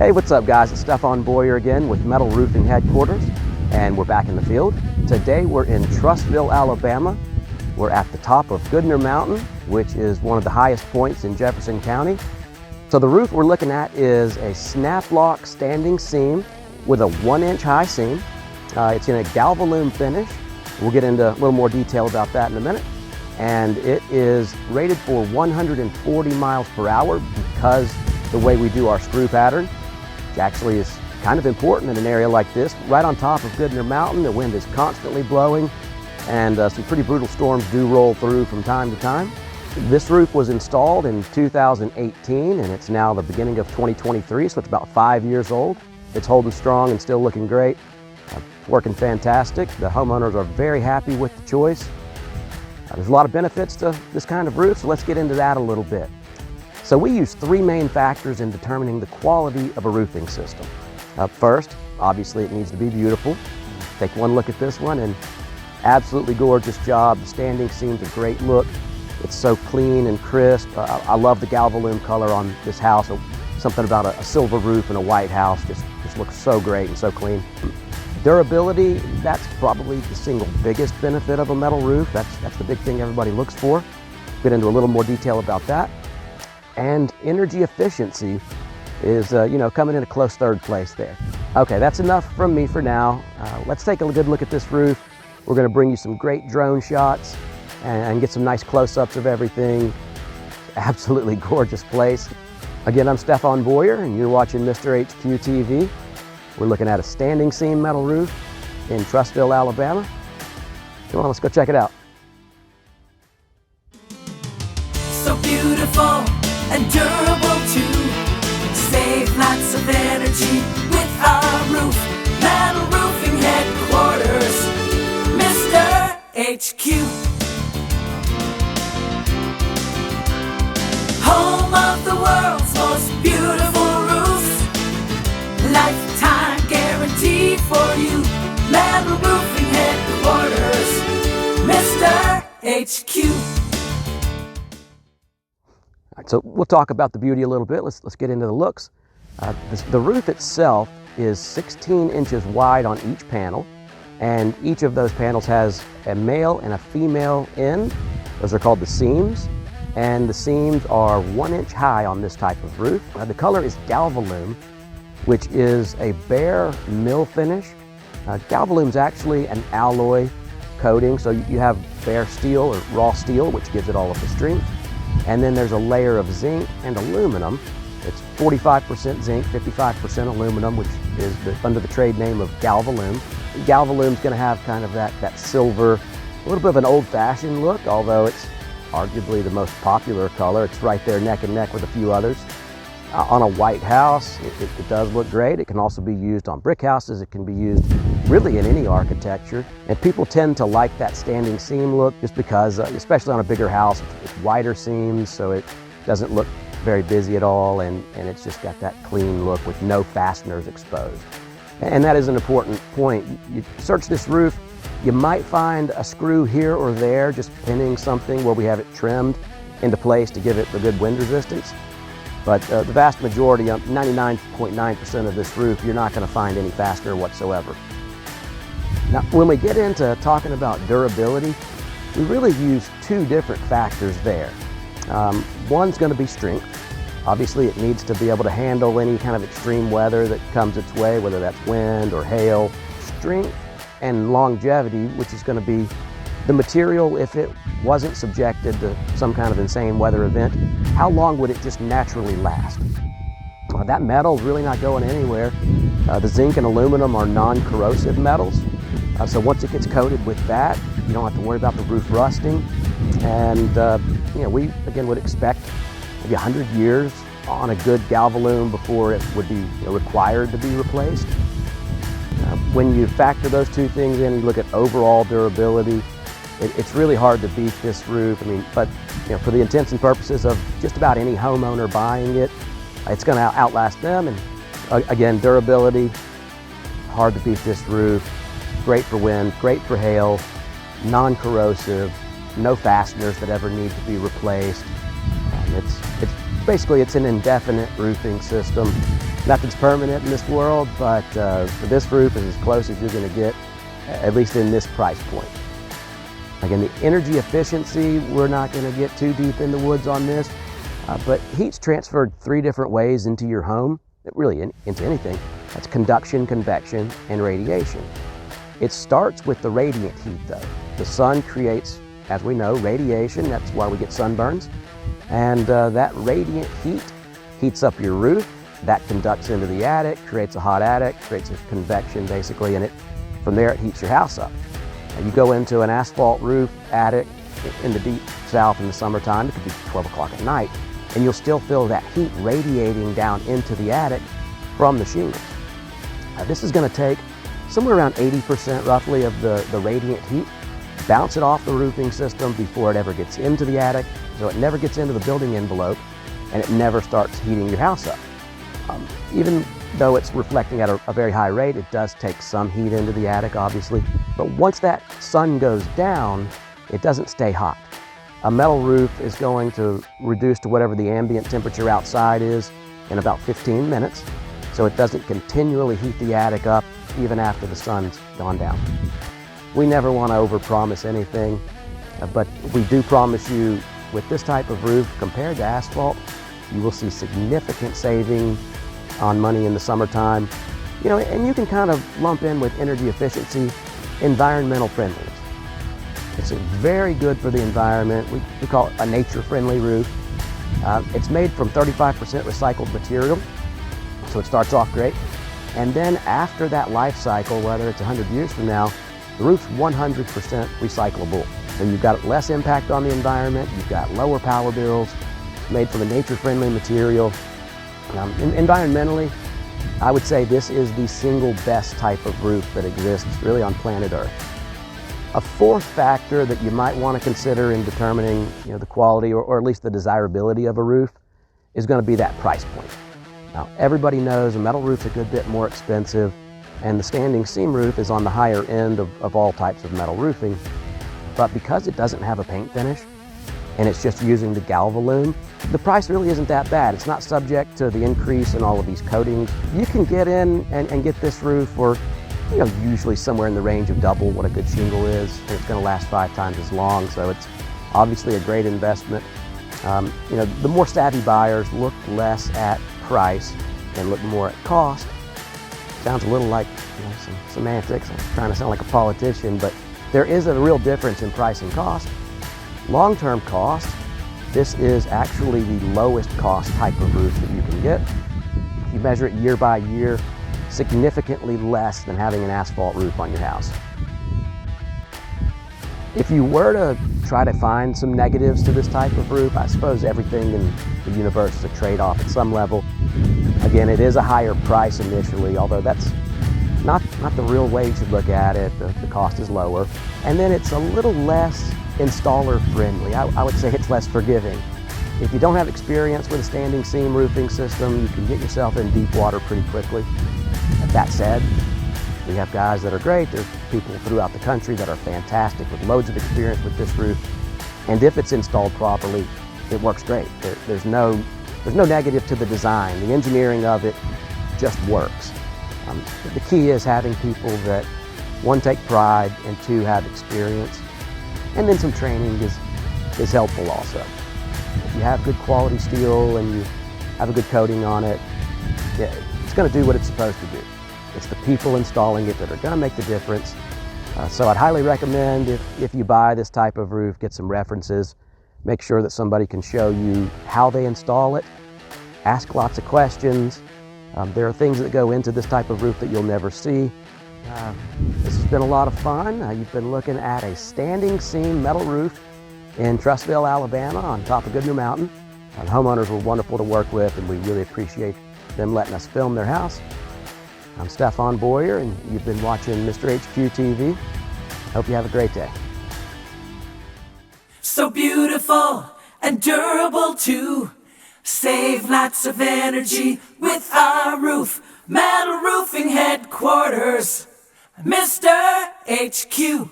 Hey, what's up guys? It's Stefan Boyer again with Metal Roofing Headquarters, and we're back in the field. Today we're in Trussville, Alabama. We're at the top of Goodner Mountain, which is one of the highest points in Jefferson County. So the roof we're looking at is a snap lock standing seam with a 1-inch high seam. It's in a Galvalume finish. We'll get into a little more detail about that in a minute. And it is rated for 140 miles per hour because the way we do our screw pattern, which actually is kind of important in an area like this. Right on top of Goodner Mountain, the wind is constantly blowing, and some pretty brutal storms do roll through from time to time. This roof was installed in 2018, and it's now the beginning of 2023, so it's about 5 years old. It's holding strong and still looking great. Working fantastic. The homeowners are very happy with the choice. There's a lot of benefits to this kind of roof, so let's get into that a little bit. So we use three main factors in determining the quality of a roofing system. First, obviously it needs to be beautiful. Take one look at this one, and absolutely gorgeous job. The standing seam's a great look. It's so clean and crisp. I love the Galvalume color on this house. Something about a silver roof and a white house just looks so great and so clean. Durability, that's probably the single biggest benefit of a metal roof. That's the big thing everybody looks for. Get into a little more detail about that. And energy efficiency is, coming in a close third place there. Okay, that's enough from me for now. Let's take a good look at this roof. We're gonna bring you some great drone shots and get some nice close-ups of everything. Absolutely gorgeous place. Again, I'm Stefan Boyer, and you're watching Mr. HQ TV. We're looking at a standing seam metal roof in Trussville, Alabama. Come on, let's go check it out. So beautiful and durable too. Save lots of energy with our roof. Metal Roofing Headquarters, Mr. HQ. Home of the world's most beautiful roofs. Lifetime guarantee for you. Metal Roofing Headquarters, Mr. HQ. All right, so we'll talk about the beauty a little bit. Let's get into the looks. The roof itself is 16 inches wide on each panel, and each of those panels has a male and a female end. Those are called the seams, and the seams are 1 inch high on this type of roof. The color is Galvalume, which is a bare mill finish. Galvalume is actually an alloy coating, so you have bare steel or raw steel, which gives it all of the strength. And then there's a layer of zinc and aluminum. It's 45% zinc, 55% aluminum, which is under the trade name of Galvalume. Galvalume's gonna have kind of that silver, a little bit of an old-fashioned look, although it's arguably the most popular color. It's right there neck and neck with a few others. On a white house, it does look great. It can also be used on brick houses. It can be used really in any architecture. And people tend to like that standing seam look just because, especially on a bigger house, it's wider seams, so it doesn't look very busy at all, and it's just got that clean look with no fasteners exposed. And that is an important point. You search this roof, you might find a screw here or there just pinning something where we have it trimmed into place to give it a good wind resistance. But the vast majority, 99.9% of this roof, you're not going to find any fastener whatsoever. Now, when we get into talking about durability, we really use two different factors there. One's going to be strength. Obviously, it needs to be able to handle any kind of extreme weather that comes its way, whether that's wind or hail. Strength and longevity, which is going to be the material, if it wasn't subjected to some kind of insane weather event, how long would it just naturally last? That metal's really not going anywhere. The zinc and aluminum are non-corrosive metals. So once it gets coated with that, you don't have to worry about the roof rusting. And we, again, would expect maybe 100 years on a good Galvalume before it would be required to be replaced. When you factor those two things in, you look at overall durability, it's really hard to beat this roof. But for the intents and purposes of just about any homeowner buying it, it's going to outlast them. And again, durability, hard to beat this roof. Great for wind, great for hail, non-corrosive, no fasteners that ever need to be replaced. It's Basically, it's an indefinite roofing system. Nothing's permanent in this world, but this roof is as close as you're going to get, at least in this price point. Again, the energy efficiency, we're not going to get too deep in the woods on this, but heat's transferred 3 different ways into your home, really into anything. That's conduction, convection, and radiation. It starts with the radiant heat though. The sun creates, as we know, radiation. That's why we get sunburns. And that radiant heat heats up your roof. That conducts into the attic, creates a hot attic, creates a convection basically, and from there it heats your house up. You go into an asphalt roof attic in the deep south in the summertime, it could be 12 o'clock at night, and you'll still feel that heat radiating down into the attic from the shingles. This is going to take somewhere around 80% roughly of the radiant heat, bounce it off the roofing system before it ever gets into the attic, so it never gets into the building envelope, and it never starts heating your house up. Even though it's reflecting at a very high rate, it does take some heat into the attic, obviously. But once that sun goes down, it doesn't stay hot. A metal roof is going to reduce to whatever the ambient temperature outside is in about 15 minutes, so it doesn't continually heat the attic up even after the sun's gone down. We never want to overpromise anything, but we do promise you with this type of roof, compared to asphalt, you will see significant saving on money in the summertime. You know, and you can kind of lump in with energy efficiency, environmental friendliness. It's very good for the environment. We call it a nature-friendly roof. It's made from 35% recycled material, so it starts off great. And then after that life cycle, whether it's 100 years from now, the roof's 100% recyclable. So you've got less impact on the environment, you've got lower power bills, it's made from a nature-friendly material. Environmentally, I would say this is the single best type of roof that exists really on planet Earth. A fourth factor that you might want to consider in determining the quality or at least the desirability of a roof is going to be that price point. Now, everybody knows a metal roof's a good bit more expensive, and the standing seam roof is on the higher end of all types of metal roofing. But because it doesn't have a paint finish, and it's just using the Galvalume, the price really isn't that bad. It's not subject to the increase in all of these coatings. You can get in and get this roof for usually somewhere in the range of double what a good shingle is, and it's going to last 5 times as long, so it's obviously a great investment. The more savvy buyers look less at price and look more at cost. Sounds a little like some semantics. I'm trying to sound like a politician, but there is a real difference in price and cost. Long-term cost, this is actually the lowest cost type of roof that you can get. If you measure it year by year, significantly less than having an asphalt roof on your house. If you were to try to find some negatives to this type of roof, I suppose everything in the universe is a trade-off at some level. Again, it is a higher price initially, although that's not the real way you should look at it. The cost is lower. And then it's a little less installer friendly. I would say it's less forgiving. If you don't have experience with a standing seam roofing system, you can get yourself in deep water pretty quickly. That said, we have guys that are great. There's people throughout the country that are fantastic with loads of experience with this roof. And if it's installed properly, it works great. There's no negative to the design. The engineering of it just works. The key is having people that, 1, take pride, and 2, have experience. And then some training is helpful also. If you have good quality steel and you have a good coating on it, it's going to do what it's supposed to do. It's the people installing it that are going to make the difference. So I'd highly recommend if you buy this type of roof, get some references, make sure that somebody can show you how they install it, ask lots of questions. There are things that go into this type of roof that you'll never see. This has been a lot of fun. You've been looking at a standing seam metal roof in Trussville, Alabama on top of Goodner Mountain. The homeowners were wonderful to work with, and we really appreciate them letting us film their house. I'm Stefan Boyer, and you've been watching Mr. HQ TV. Hope you have a great day. So beautiful and durable too. Save lots of energy with our roof. Metal Roofing Headquarters, Mr. HQ.